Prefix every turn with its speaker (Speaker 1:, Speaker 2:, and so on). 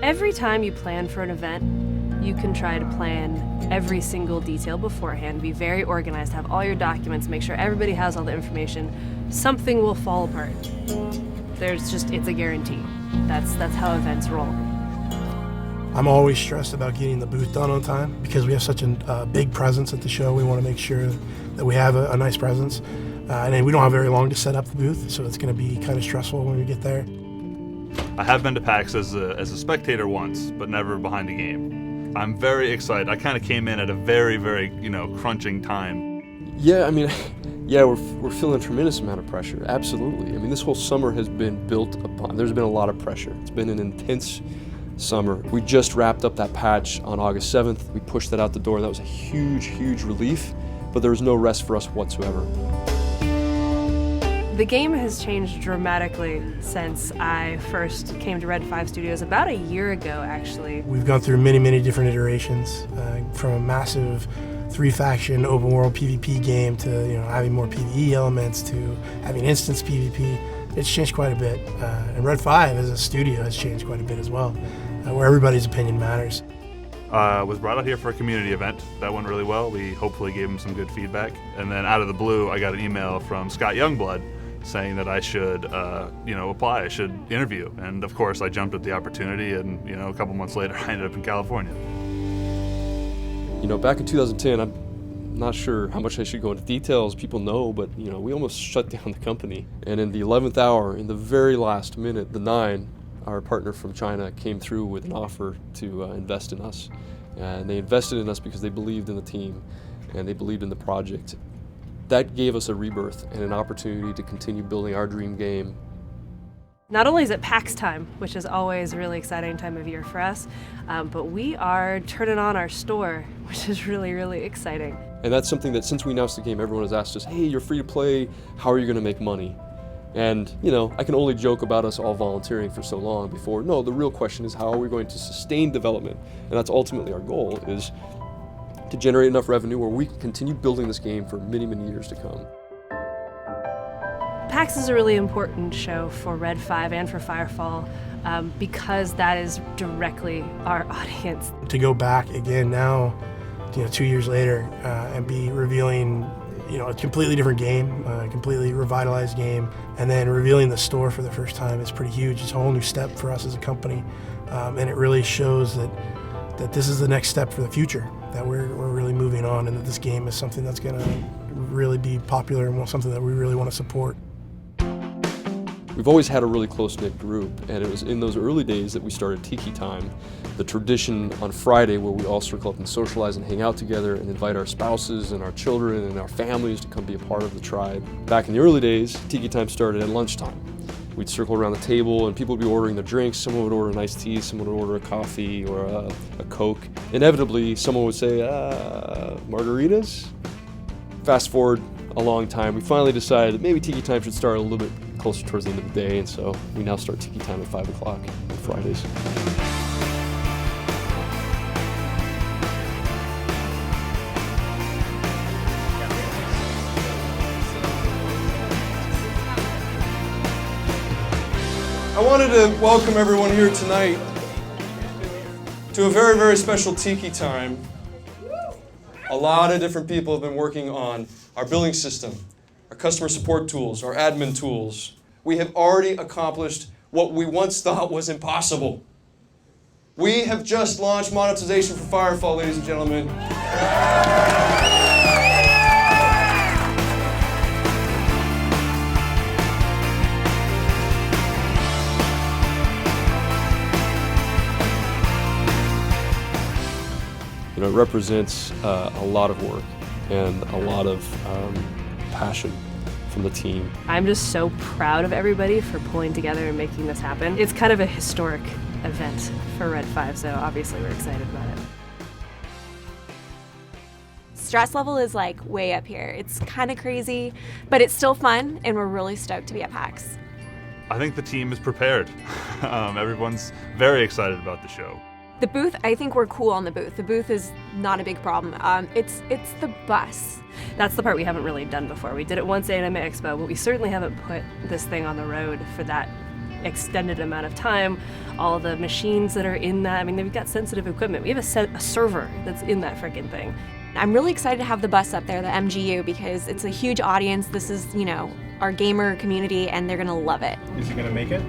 Speaker 1: Every time you plan for an event, you can try to plan every single detail beforehand, be very organized, have all your documents, make sure everybody has all the information. Something will fall apart. It's a guarantee. That's how events roll.
Speaker 2: I'm always stressed about getting the booth done on time because we have such a big presence at the show. We want to make sure that we have a nice presence. And then we don't have very long to set up the booth, so it's going to be kind of stressful when we get there.
Speaker 3: I have been to PAX as a spectator once, but never behind a game. I'm very excited. I kind of came in at a very, very, crunching time.
Speaker 4: Yeah, we're feeling a tremendous amount of pressure, absolutely. This whole summer has been built upon, there's been a lot of pressure. It's been an intense summer. We just wrapped up that patch on August 7th. We pushed that out the door, and that was a huge, huge relief, but there was no rest for us whatsoever.
Speaker 1: The game has changed dramatically since I first came to Red 5 Studios about a year ago, actually.
Speaker 2: We've gone through many, many different iterations, from a massive 3-faction open world PvP game to having more PvE elements to having instance PvP. It's changed quite a bit, and Red 5 as a studio has changed quite a bit as well, where everybody's opinion matters.
Speaker 3: Was brought out here for a community event. That went really well. We hopefully gave him some good feedback. And then out of the blue, I got an email from Scott Youngblood saying that I should, apply, I should interview. And of course, I jumped at the opportunity, and a couple months later, I ended up in California.
Speaker 4: Back in 2010, I'm not sure how much I should go into details. People know, but we almost shut down the company. And in the 11th hour, in the very last minute, the 9, our partner from China, came through with an offer to invest in us. And they invested in us because they believed in the team and they believed in the project. That gave us a rebirth and an opportunity to continue building our dream game.
Speaker 1: Not only is it PAX time, which is always a really exciting time of year for us, but we are turning on our store, which is really, really exciting.
Speaker 4: And that's something that since we announced the game, everyone has asked us, hey, you're free to play, how are you going to make money? And, I can only joke about us all volunteering for so long before. No, the real question is how are we going to sustain development? And that's ultimately our goal, is to generate enough revenue where we can continue building this game for many, many years to come.
Speaker 1: PAX is a really important show for Red 5 and for Firefall because that is directly our audience.
Speaker 2: To go back again now, 2 years later, and be revealing a completely different game, a completely revitalized game, and then revealing the store for the first time is pretty huge. It's a whole new step for us as a company, and it really shows that this is the next step for the future, that we're really moving on, and that this game is something that's going to really be popular and something that we really want to support.
Speaker 4: We've always had a really close-knit group, and it was in those early days that we started Tiki Time, the tradition on Friday where we all circle up and socialize and hang out together and invite our spouses and our children and our families to come be a part of the tribe. Back in the early days, Tiki Time started at lunchtime. We'd circle around the table and people would be ordering their drinks. Someone would order an iced tea, someone would order a coffee or a Coke. Inevitably, someone would say, margaritas? Fast forward a long time, we finally decided that maybe Tiki Time should start a little bit closer towards the end of the day, and so we now start Tiki Time at 5 o'clock on Fridays.
Speaker 5: I wanted to welcome everyone here tonight to a very, very special Tiki Time. A lot of different people have been working on our billing system, our customer support tools, our admin tools. We have already accomplished what we once thought was impossible. We have just launched monetization for Firefall, ladies and gentlemen.
Speaker 4: It represents a lot of work and a lot of passion from the team.
Speaker 1: I'm just so proud of everybody for pulling together and making this happen. It's kind of a historic event for Red 5, so obviously we're excited about it.
Speaker 6: Stress level is like way up here. It's kind of crazy, but it's still fun, and we're really stoked to be at PAX.
Speaker 3: I think the team is prepared. Everyone's very excited about the show.
Speaker 6: The booth, I think we're cool on the booth. The booth is not a big problem. It's the bus.
Speaker 1: That's the part we haven't really done before. We did it once at Anime Expo, but we certainly haven't put this thing on the road for that extended amount of time, all the machines that are in that. I mean, they've got sensitive equipment. We have a server that's in that freaking thing.
Speaker 6: I'm really excited to have the bus up there, the MGU, because it's a huge audience. This is, you know, our gamer community, and they're gonna love it.
Speaker 2: Is it going to make it?